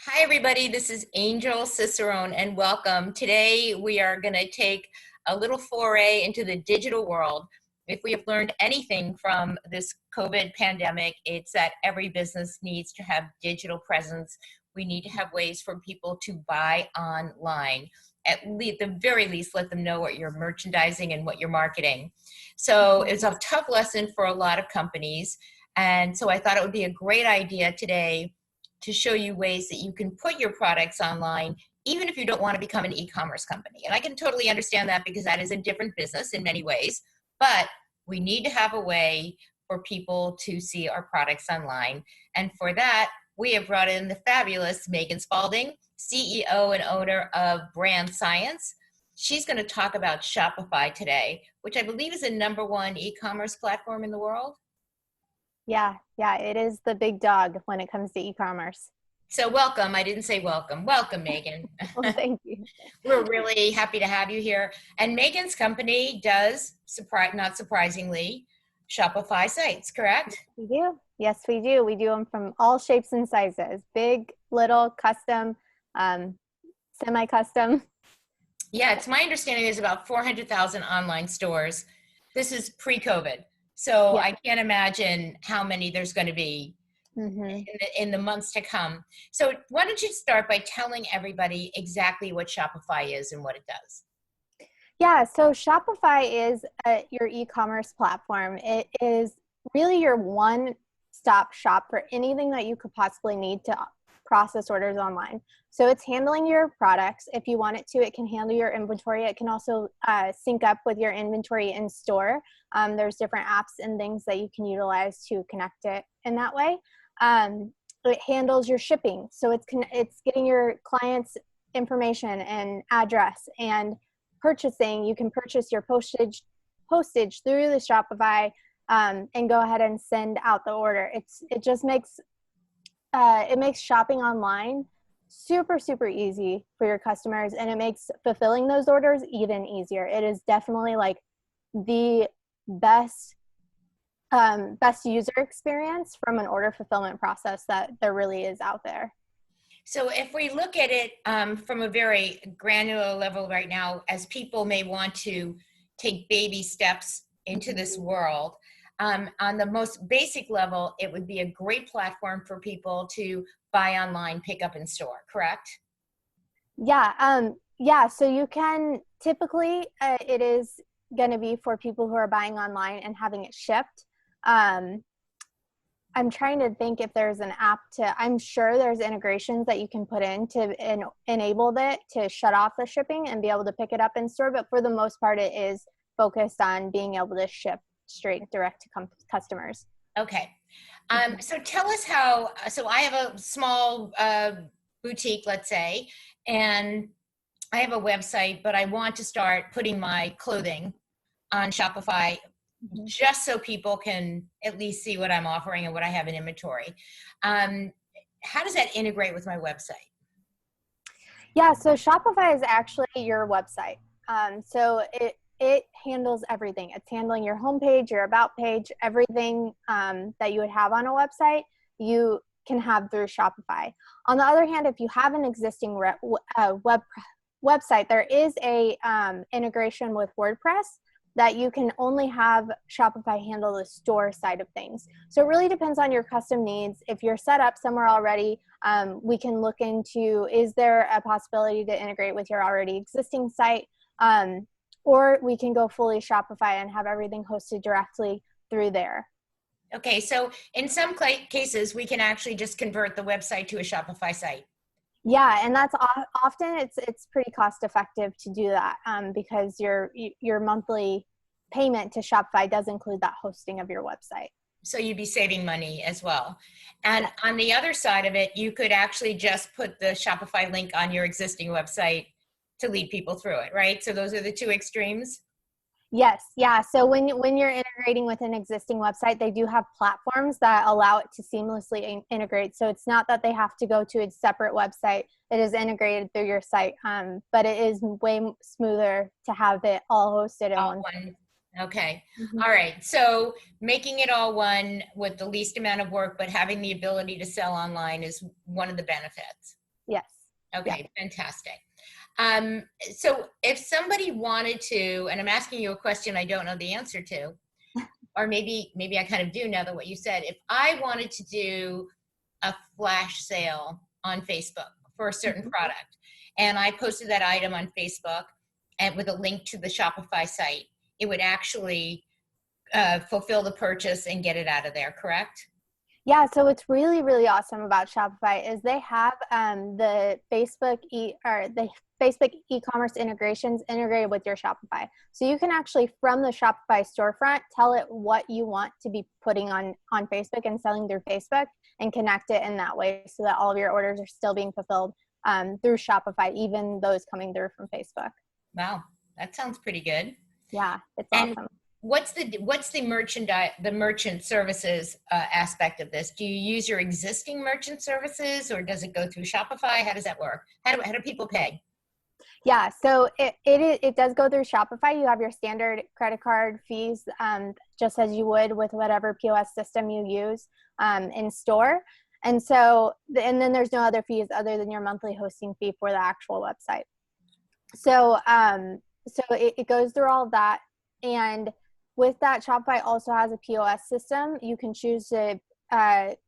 Hi, everybody. This is Angel Cicerone, and welcome. Today, we are going to take a little foray into the digital world. If we have learned anything from this COVID pandemic, it's that every business needs to have digital presence. We need to have ways for people to buy online. At the very least, let them know what you're merchandising and what you're marketing. So it's a tough lesson for a lot of companies. And so I thought it would be a great idea today to show you ways that you can put your products online, even if you don't want to become an e-commerce company. And I can totally understand that because that is a different business in many ways, but we need to have a way for people to see our products online. And for that, we have brought in the fabulous Megan Spaulding, CEO and owner of Brand Science. She's going to talk about Shopify today, which I believe is the #1 e-commerce platform in the world. Yeah, it is the big dog when it comes to e-commerce. So welcome. I didn't say welcome. Welcome, Megan. Well, thank you. We're really happy to have you here. And Megan's company does, not surprisingly, Shopify sites, correct? We do. Yes, we do. We do them from all shapes and sizes, big, little, custom, semi-custom. Yeah, it's my understanding there's about 400,000 online stores. This is pre-COVID. So Yeah. I can't imagine how many there's going to be in the months to come. So why don't you start by telling everybody exactly what Shopify is and what it does? Yeah, so Shopify is your e-commerce platform. It is really your one-stop shop for anything that you could possibly need to process orders online. So it's handling your products. If you want it to, it can handle your inventory. It can also sync up with your inventory in store. There's different apps and things that you can utilize to connect it in that way. It handles your shipping. So it's getting your clients' information and address and purchasing. You can purchase your postage through the Shopify and go ahead and send out the order. It makes shopping online super, super easy for your customers, and it makes fulfilling those orders even easier. It is definitely like the best user experience from an order fulfillment process that there really is out there. So if we look at it from a very granular level right now, as people may want to take baby steps into this world, on the most basic level, it would be a great platform for people to buy online, pick up in store, correct? Yeah. So you can typically, it is going to be for people who are buying online and having it shipped. I'm trying to think if there's an app I'm sure there's integrations that you can put in to enable that to shut off the shipping and be able to pick it up in store. But for the most part, it is focused on being able to ship straight direct to customers. Okay. So tell us so I have a small boutique, let's say, and I have a website, but I want to start putting my clothing on Shopify just so people can at least see what I'm offering and what I have in inventory. How does that integrate with my website? Yeah, so Shopify is actually your website. So it handles everything. It's handling your homepage, your about page, everything that you would have on a website, you can have through Shopify. On the other hand, if you have an existing website, there is a integration with WordPress that you can only have Shopify handle the store side of things. So it really depends on your custom needs. If you're set up somewhere already, we can look into, is there a possibility to integrate with your already existing site? Or we can go fully Shopify and have everything hosted directly through there. Okay, so in some cases, we can actually just convert the website to a Shopify site. Yeah, and that's often it's pretty cost effective to do that because your monthly payment to Shopify does include that hosting of your website. So you'd be saving money as well. And on the other side of it, you could actually just put the Shopify link on your existing website to lead people through it, right? So those are the two extremes. Yes, yeah. So when you're integrating with an existing website, they do have platforms that allow it to seamlessly integrate. So it's not that they have to go to a separate website. It is integrated through your site, but it is way smoother to have it all hosted in one. Okay. All right. So making it all one with the least amount of work, but having the ability to sell online is one of the benefits. Yes. Okay, fantastic. So if somebody wanted to, and I'm asking you a question I don't know the answer to, or maybe I kind of do now that what you said, if I wanted to do a flash sale on Facebook for a certain Mhm. product, and I posted that item on Facebook and with a link to the Shopify site, it would actually fulfill the purchase and get it out of there, correct? Yeah, so what's really, really awesome about Shopify is they have the Facebook e-commerce integrations integrated with your Shopify. So you can actually, from the Shopify storefront, tell it what you want to be putting on Facebook and selling through Facebook, and connect it in that way so that all of your orders are still being fulfilled through Shopify, even those coming through from Facebook. Wow, that sounds pretty good. Yeah, it's And awesome. what's the merchant services aspect of this? Do you use your existing merchant services, or does it go through Shopify? How does that work? How do people pay? Yeah, so it does go through Shopify. You have your standard credit card fees, just as you would with whatever POS system you use in store. And so, and then there's no other fees other than your monthly hosting fee for the actual website. So, it goes through all of that. And with that, Shopify also has a POS system. You can choose to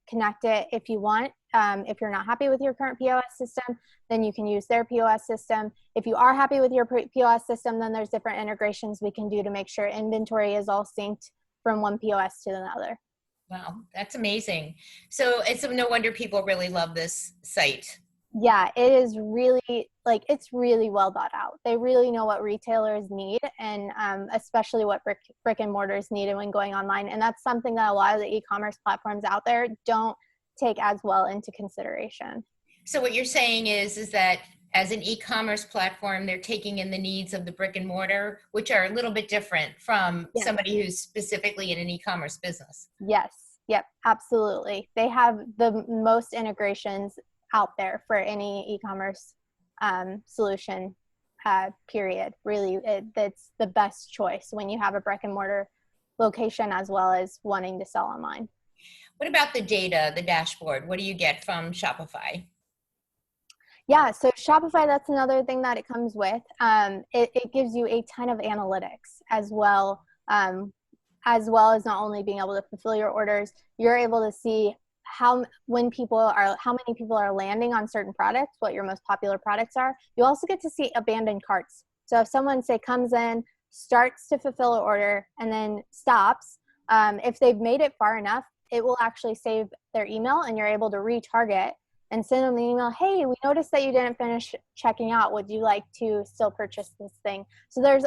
connect it if you want. If you're not happy with your current POS system, then you can use their POS system. If you are happy with your POS system, then there's different integrations we can do to make sure inventory is all synced from one POS to another. Wow, that's amazing. So it's no wonder people really love this site. Yeah, it is really, like, it's really well thought out. They really know what retailers need, and especially what brick and mortars need when going online. And that's something that a lot of the e-commerce platforms out there don't take as well into consideration. So what you're saying is that as an e-commerce platform, they're taking in the needs of the brick and mortar, which are a little bit different from Yes. somebody who's specifically in an e-commerce business. Yes. Yep. Absolutely. They have the most integrations out there for any e-commerce solution. Period. Really, that's the best choice when you have a brick and mortar location as well as wanting to sell online. What about the data, the dashboard? What do you get from Shopify? Yeah, so Shopify, that's another thing that it comes with. It gives you a ton of analytics as well as not only being able to fulfill your orders. You're able to see how many people are landing on certain products, what your most popular products are. You also get to see abandoned carts. So if someone, say, comes in, starts to fulfill an order, and then stops, if they've made it far enough, it will actually save their email, and you're able to retarget and send them the email, hey, we noticed that you didn't finish checking out. Would you like to still purchase this thing? So there's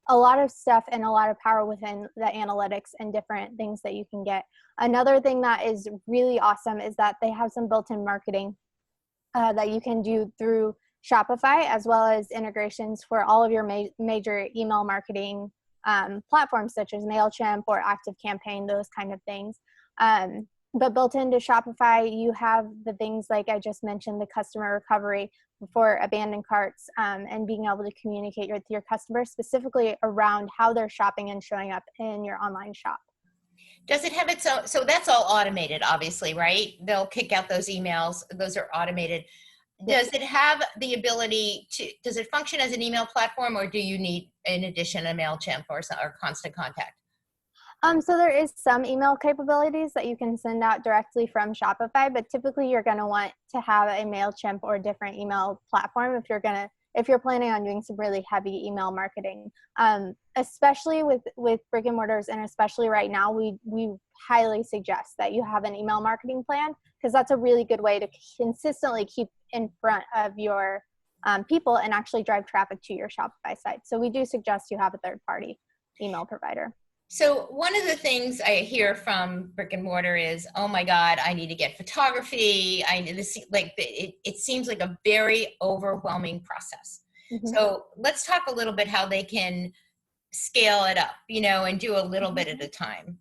a lot of stuff and a lot of power within the analytics and different things that you can get. Another thing that is really awesome is that they have some built-in marketing that you can do through Shopify, as well as integrations for all of your major email marketing platforms such as MailChimp or ActiveCampaign, those kind of things. But built into Shopify, you have the things like I just mentioned, the customer recovery for abandoned carts, and being able to communicate with your customers specifically around how they're shopping and showing up in your online shop. Does it have its own, so that's all automated, obviously, right? They'll kick out those emails. Those are automated. Yes. Does it have the ability to, does it function as an email platform, or do you need, in addition, a MailChimp or Constant Contact? So there is some email capabilities that you can send out directly from Shopify, but typically you're going to want to have a MailChimp or a different email platform if you're planning on doing some really heavy email marketing. Especially with brick and mortars, and especially right now, we highly suggest that you have an email marketing plan, because that's a really good way to consistently keep in front of your people and actually drive traffic to your Shopify site. So we do suggest you have a third-party email provider. So one of the things I hear from brick and mortar is, oh my God, I need to get photography. I need to see, like, it seems like a very overwhelming process. Mm-hmm. So let's talk a little bit how they can scale it up, and do a little bit at a time.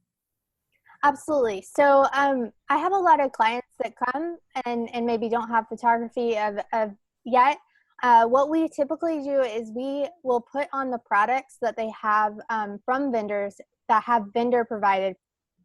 Absolutely. So I have a lot of clients that come and maybe don't have photography of yet. What we typically do is we will put on the products that they have from vendors that have vendor provided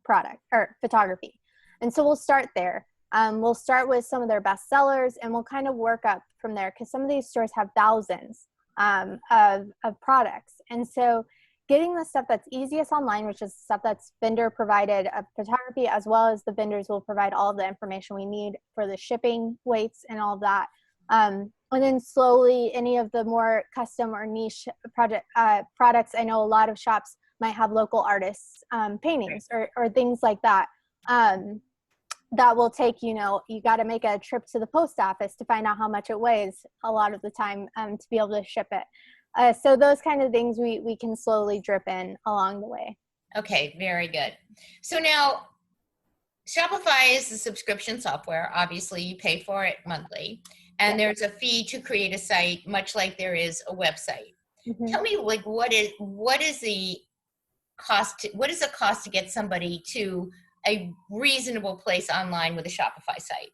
product or photography. And so we'll start there. We'll start with some of their best sellers, and we'll kind of work up from there, because some of these stores have thousands of products. And so getting the stuff that's easiest online, which is stuff that's vendor provided of photography, as well as the vendors will provide all of the information we need for the shipping weights and all of that. And then slowly, any of the more custom or niche products, I know a lot of shops might have local artists paintings or things like that. That will take, you got to make a trip to the post office to find out how much it weighs a lot of the time to be able to ship it. So those kind of things we can slowly drip in along the way. Okay, very good. So now Shopify is a subscription software. Obviously, you pay for it monthly, and there's a fee to create a site, much like there is a website. Mm-hmm. Tell me, like, what is the cost? What is the cost to get somebody to a reasonable place online with a Shopify site?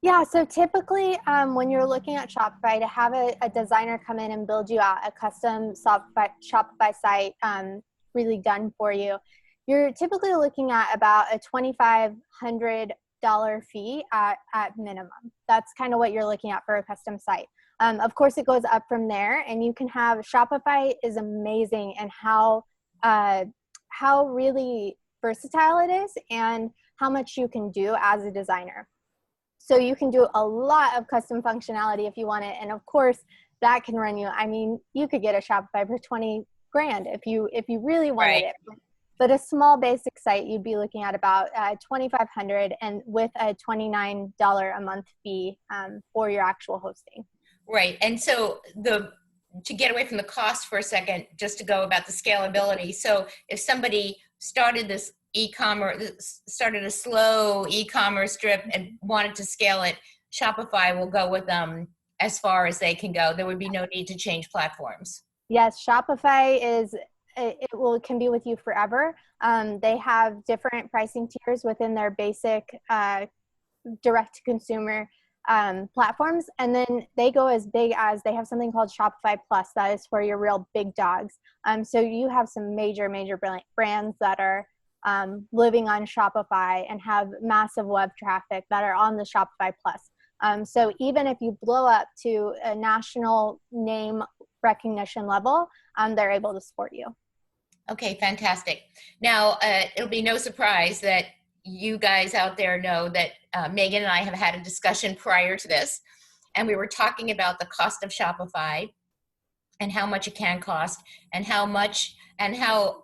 Yeah, so typically when you're looking at Shopify, to have a designer come in and build you out a custom Shopify site really done for you, you're typically looking at about a $2,500 fee at minimum. That's kind of what you're looking at for a custom site. Of course, it goes up from there, and you can have Shopify is amazing and how really versatile it is and how much you can do as a designer. So you can do a lot of custom functionality if you want it. And of course, that can run you, I mean, you could get a Shopify for $20,000 if you really wanted it. But a small basic site, you'd be looking at about $2,500 and with a $29 a month fee for your actual hosting. Right. And so to get away from the cost for a second, just to go about the scalability. So if somebody started a slow e-commerce drip and wanted to scale it, Shopify will go with them as far as they can go. There would be no need to change platforms. Yes, Shopify can be with you forever. They have different pricing tiers within their basic direct to consumer platforms, and then they go as big as they have something called Shopify Plus. That is for your real big dogs. So you have some major brands that are living on Shopify and have massive web traffic that are on the Shopify Plus. So even if you blow up to a national name recognition level, they're able to support you. Okay, fantastic. Now, it'll be no surprise that you guys out there know that Megan and I have had a discussion prior to this, and we were talking about the cost of Shopify and how much it can cost and how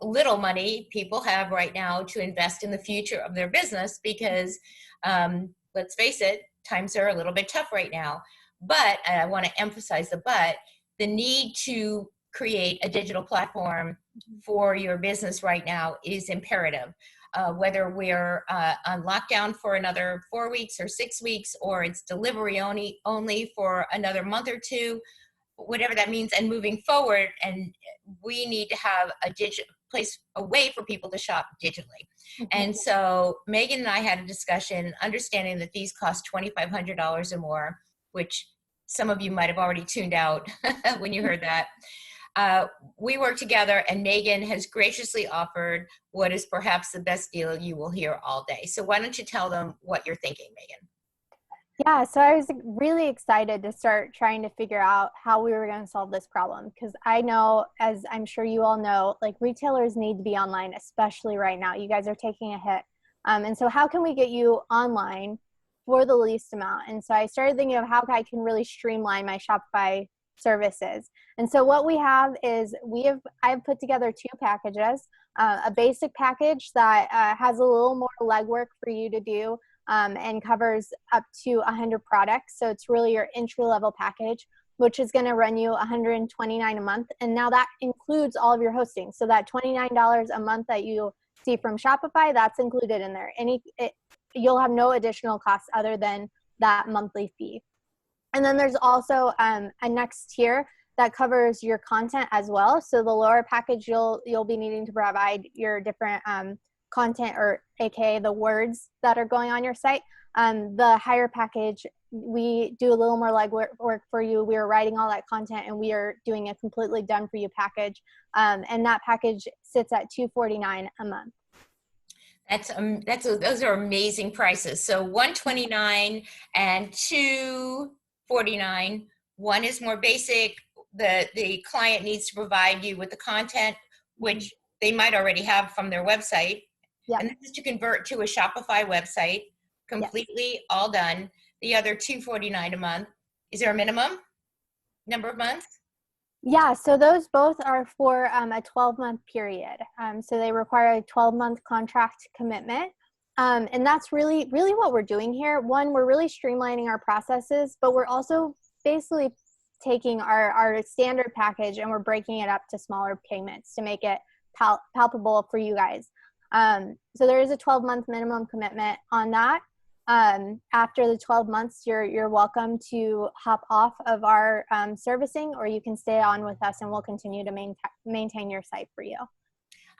little money people have right now to invest in the future of their business because, let's face it, times are a little bit tough right now. But, and I want to emphasize the need to create a digital platform for your business right now is imperative. Whether we're on lockdown for another 4 weeks or 6 weeks, or it's delivery only for another month or two, whatever that means, and moving forward, and we need to have a way for people to shop digitally. Mm-hmm. And so Megan and I had a discussion, understanding that these cost $2,500 or more, which some of you might have already tuned out when you heard that. We work together, and Megan has graciously offered what is perhaps the best deal you will hear all day. So why don't you tell them what you're thinking, Megan? Yeah, so I was really excited to start trying to figure out how we were going to solve this problem, because I know, as I'm sure you all know, like, retailers need to be online, especially right now. You guys are taking a hit. And so how can we get you online for the least amount? And so I started thinking of how I can really streamline my Shopify services. And so what we have is I've put together 2 packages, a basic package that has a little more legwork for you to do and covers up to 100 products. So it's really your entry-level package, which is going to run you $129 a month. And now that includes all of your hosting. So that $29 a month that you see from Shopify, that's included in there. You'll have no additional costs other than that monthly fee. And then there's also a next tier that covers your content as well. So the lower package, you'll be needing to provide your different content, or AKA the words that are going on your site. The higher package, we do a little more legwork for you. We are writing all that content, and we are doing a completely done for you package. And that package sits at $249 a month. Those are amazing prices. So 129 and 249. One is more basic. The client needs to provide you with the content, which they might already have from their website. Yep. And this is to convert to a Shopify website, completely all done. The other 249 a month. Is there a minimum number of months? Yeah, so those both are for a 12-month period. So they require a 12-month contract commitment. And that's really, really what we're doing here. One, we're really streamlining our processes, but we're also basically taking our standard package and we're breaking it up to smaller payments to make it palpable for you guys. So there is a 12-month minimum commitment on that. After the 12 months, you're welcome to hop off of our servicing, or you can stay on with us and we'll continue to maintain your site for you.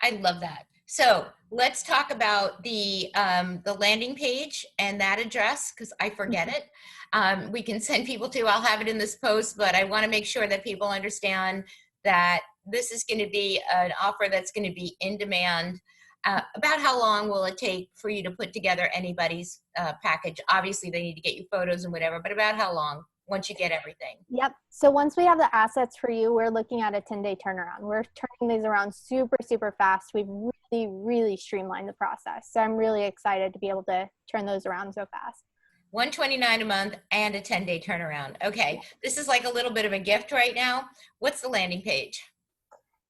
I love that. So let's talk about the landing page and that address, because I forget it. We can send people to, I'll have it in this post, but I want to make sure that people understand that this is going to be an offer that's going to be in demand. About how long will it take for you to put together anybody's package? Obviously, they need to get you photos and whatever, but about how long once you get everything? Yep. So once we have the assets for you, we're looking at a 10-day turnaround. We're turning these around super, super fast. We've really, really streamlined the process. So I'm really excited to be able to turn those around so fast. $129 a month and a 10-day turnaround. Okay. This is like a little bit of a gift right now. What's the landing page?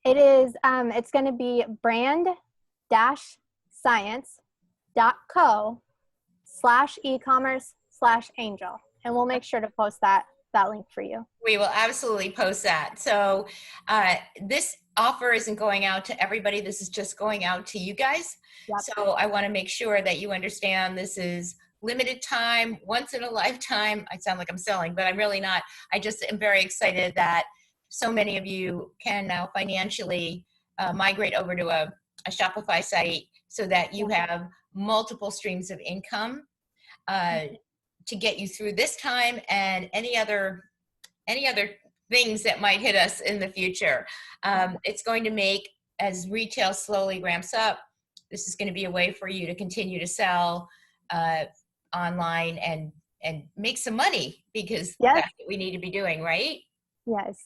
It is, it's going to be brand-science.co/ecommerce/angel. And we'll make sure to post that link for you. We will absolutely post that. So this offer isn't going out to everybody. This is just going out to you guys. Yep. So I want to make sure that you understand this is limited time, once in a lifetime. I sound like I'm selling, but I'm really not. I just am very excited that so many of you can now financially migrate over to a Shopify site so that you have multiple streams of income to get you through this time and any other things that might hit us in the future. It's going to make, as retail slowly ramps up, this is going to be a way for you to continue to sell online and make some money, because that's what we need to be doing, right? Yes.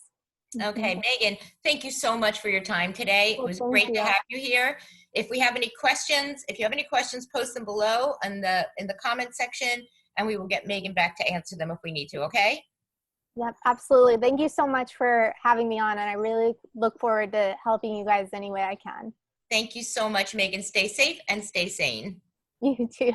Okay, Megan, thank you so much for your time today. It was great to have you here. If you have any questions, post them below in the comment section, and we will get Megan back to answer them if we need to, okay? Yep, absolutely. Thank you so much for having me on, and I really look forward to helping you guys any way I can. Thank you so much, Megan. Stay safe and stay sane. You too.